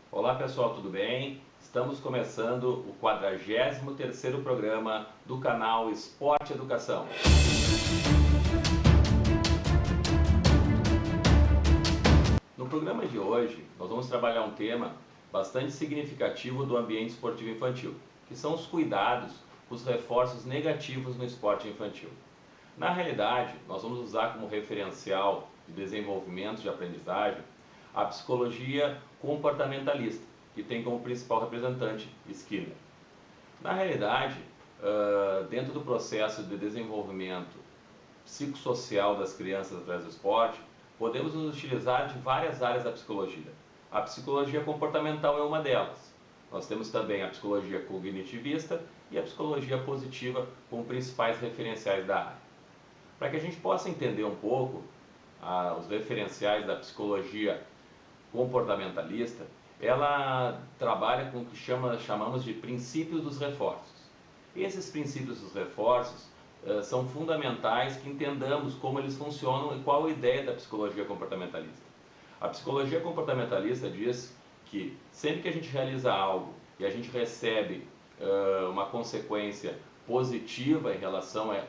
Olá pessoal, tudo bem? Estamos começando o 43º programa do canal Esporte Educação. No programa de hoje, nós vamos trabalhar um tema bastante significativo do ambiente esportivo infantil, que são os cuidados, os reforços negativos no esporte infantil. Na realidade, nós vamos usar como referencial de desenvolvimento de aprendizagem a psicologia comportamentalista, que tem como principal representante Skinner. Na realidade, dentro do processo de desenvolvimento psicossocial das crianças através do esporte, podemos nos utilizar de várias áreas da psicologia. A psicologia comportamental é uma delas. Nós temos também a psicologia cognitivista e a psicologia positiva como principais referenciais da área. Para que a gente possa entender um pouco os referenciais da psicologia comportamentalista, ela trabalha com o que chamamos de princípios dos reforços. Esses princípios dos reforços são fundamentais que entendamos como eles funcionam e qual a ideia da psicologia comportamentalista. A psicologia comportamentalista diz que sempre que a gente realiza algo e a gente recebe uma consequência positiva em relação a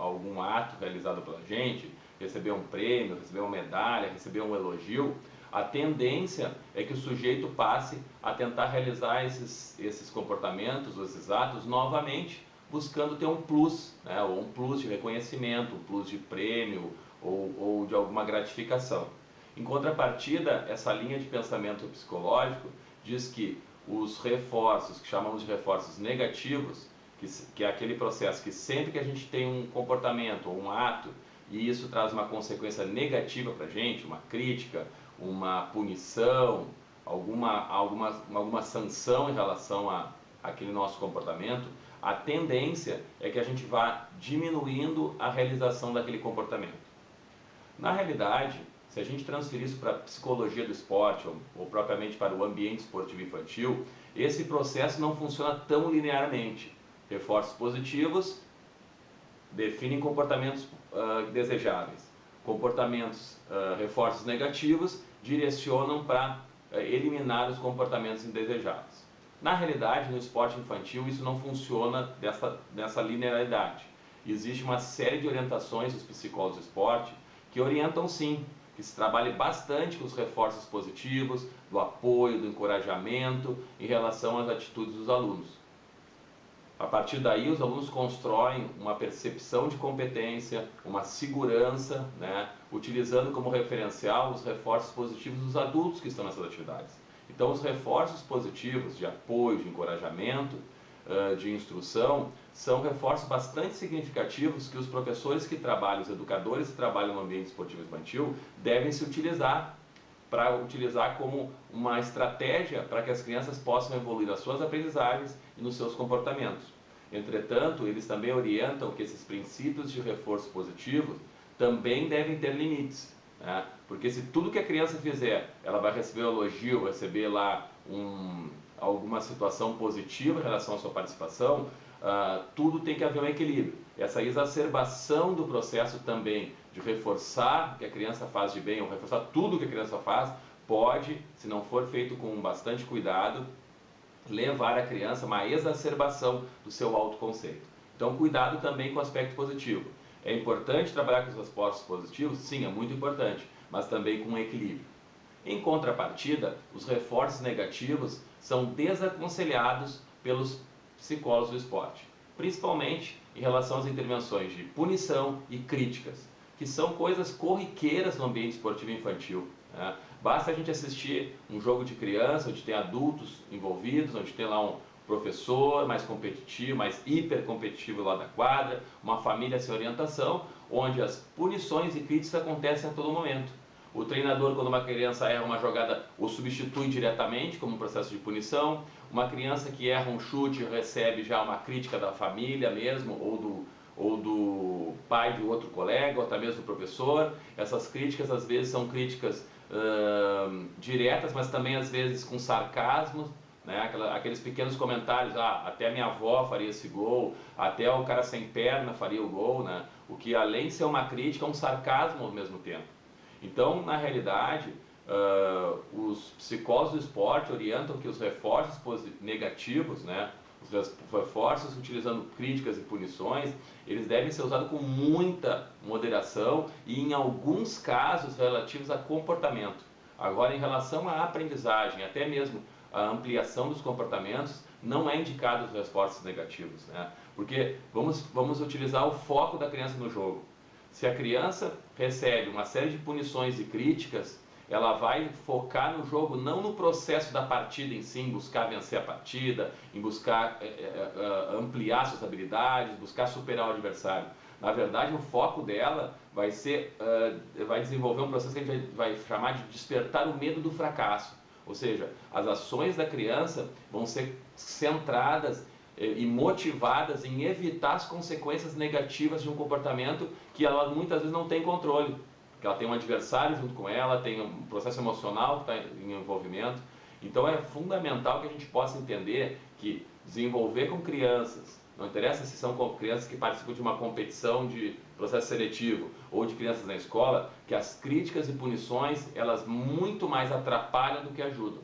algum ato realizado pela gente, receber um prêmio, receber uma medalha, receber um elogio, a tendência é que o sujeito passe a tentar realizar esses comportamentos, esses atos novamente, buscando ter um plus, né? Ou um plus de reconhecimento, um plus de prêmio ou de alguma gratificação. Em contrapartida, essa linha de pensamento psicológico diz que os reforços, que chamamos de reforços negativos, que é aquele processo que sempre que a gente tem um comportamento ou um ato e isso traz uma consequência negativa para a gente, uma crítica, uma punição, alguma sanção em relação àquele nosso comportamento, a tendência é que a gente vá diminuindo a realização daquele comportamento. Na realidade, se a gente transferir isso para a psicologia do esporte ou propriamente para o ambiente esportivo infantil, esse processo não funciona tão linearmente. Reforços positivos definem comportamentos desejáveis. Reforços negativos direcionam para eliminar os comportamentos indesejáveis. Na realidade, no esporte infantil, isso não funciona dessa linearidade. Existe uma série de orientações dos psicólogos do esporte que orientam sim, que se trabalhe bastante com os reforços positivos, do apoio, do encorajamento em relação às atitudes dos alunos. A partir daí, os alunos constroem uma percepção de competência, uma segurança, né, utilizando como referencial os reforços positivos dos adultos que estão nessas atividades. Então, os reforços positivos de apoio, de encorajamento, de instrução, são reforços bastante significativos que os professores que trabalham, os educadores que trabalham no ambiente esportivo infantil, devem se utilizar para utilizar como uma estratégia para que as crianças possam evoluir nas suas aprendizagens e nos seus comportamentos. Entretanto, eles também orientam que esses princípios de reforço positivo também devem ter limites, né? Porque se tudo que a criança fizer, ela vai receber um elogio, receber lá alguma situação positiva em relação à sua participação, tudo tem que haver um equilíbrio. Essa exacerbação do processo também de reforçar o que a criança faz de bem, ou reforçar tudo que a criança faz, pode, se não for feito com bastante cuidado, levar a criança a uma exacerbação do seu autoconceito. Então, cuidado também com o aspecto positivo. É importante trabalhar com os reforços positivos? Sim, é muito importante, mas também com um equilíbrio. Em contrapartida, os reforços negativos são desaconselhados pelos psicólogos do esporte, principalmente em relação às intervenções de punição e críticas, que são coisas corriqueiras no ambiente esportivo infantil, né? Basta a gente assistir um jogo de criança, onde tem adultos envolvidos, onde tem lá um professor mais competitivo, mais hiper competitivo lá da quadra, uma família sem orientação, onde as punições e críticas acontecem a todo momento. O treinador, quando uma criança erra uma jogada, o substitui diretamente como um processo de punição. Uma criança que erra um chute recebe já uma crítica da família mesmo, ou do pai de outro colega, ou até mesmo do professor. Essas críticas às vezes são críticas diretas, mas também às vezes com sarcasmo, né? Aqueles pequenos comentários, até a minha avó faria esse gol, até o cara sem perna faria o gol, né? O que além de ser uma crítica é um sarcasmo ao mesmo tempo. Então, na realidade, os psicólogos do esporte orientam que os reforços negativos, né, os reforços utilizando críticas e punições, eles devem ser usados com muita moderação e em alguns casos relativos a comportamento. Agora, em relação à aprendizagem, até mesmo a ampliação dos comportamentos, não é indicado os reforços negativos, né? Porque vamos utilizar o foco da criança no jogo. Se a criança recebe uma série de punições e críticas, ela vai focar no jogo, não no processo da partida em si, em buscar vencer a partida, em buscar ampliar suas habilidades, buscar superar o adversário. Na verdade, o foco dela vai ser, vai desenvolver um processo que a gente vai chamar de despertar o medo do fracasso. Ou seja, as ações da criança vão ser centradas e motivadas em evitar as consequências negativas de um comportamento que ela muitas vezes não tem controle. Que ela tem um adversário junto com ela, tem um processo emocional que está em envolvimento. Então é fundamental que a gente possa entender que desenvolver com crianças, não interessa se são crianças que participam de uma competição de processo seletivo ou de crianças na escola, que as críticas e punições, elas muito mais atrapalham do que ajudam.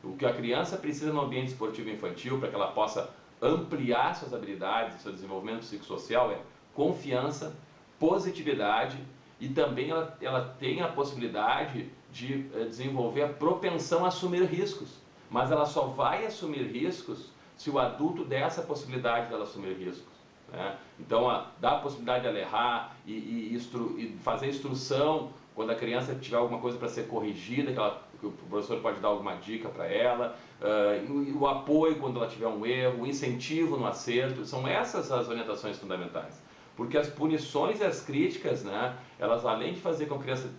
O que a criança precisa no ambiente esportivo infantil para que ela possa ampliar suas habilidades, seu desenvolvimento psicossocial é confiança, positividade e também ela tem a possibilidade de desenvolver a propensão a assumir riscos. Mas ela só vai assumir riscos se o adulto der essa possibilidade dela assumir riscos, né? Então, dá a possibilidade dela errar e fazer instrução quando a criança tiver alguma coisa para ser corrigida, que o professor pode dar alguma dica para ela, o apoio quando ela tiver um erro, o incentivo no acerto, são essas as orientações fundamentais. Porque as punições e as críticas, né, elas além de fazer com que a criança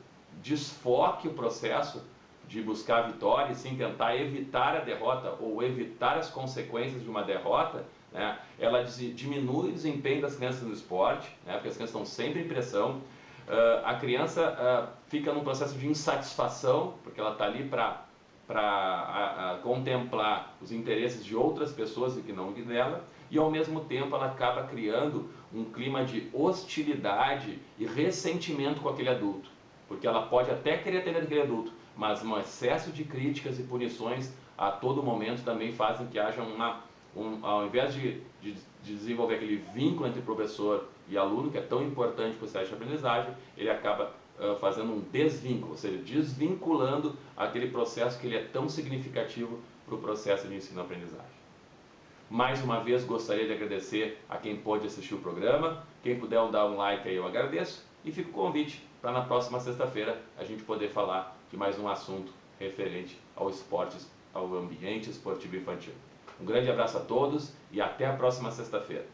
desfoque o processo de buscar a vitória e sim tentar evitar a derrota ou evitar as consequências de uma derrota, né, ela diminui o desempenho das crianças no esporte, né, porque as crianças estão sempre em pressão, a criança fica num processo de insatisfação, porque ela está ali para contemplar os interesses de outras pessoas e que não dela, e ao mesmo tempo ela acaba criando um clima de hostilidade e ressentimento com aquele adulto, porque ela pode até querer atender aquele adulto, mas um excesso de críticas e punições a todo momento também fazem que haja ao invés de desenvolver aquele vínculo entre professor e aluno, que é tão importante para o processo de aprendizagem, ele acaba fazendo um desvínculo, ou seja, desvinculando aquele processo que ele é tão significativo para o processo de ensino-aprendizagem. Mais uma vez gostaria de agradecer a quem pôde assistir o programa. Quem puder dar um like aí eu agradeço. E fica o convite para na próxima sexta-feira a gente poder falar de mais um assunto referente ao esporte, ao ambiente esportivo infantil. Um grande abraço a todos e até a próxima sexta-feira.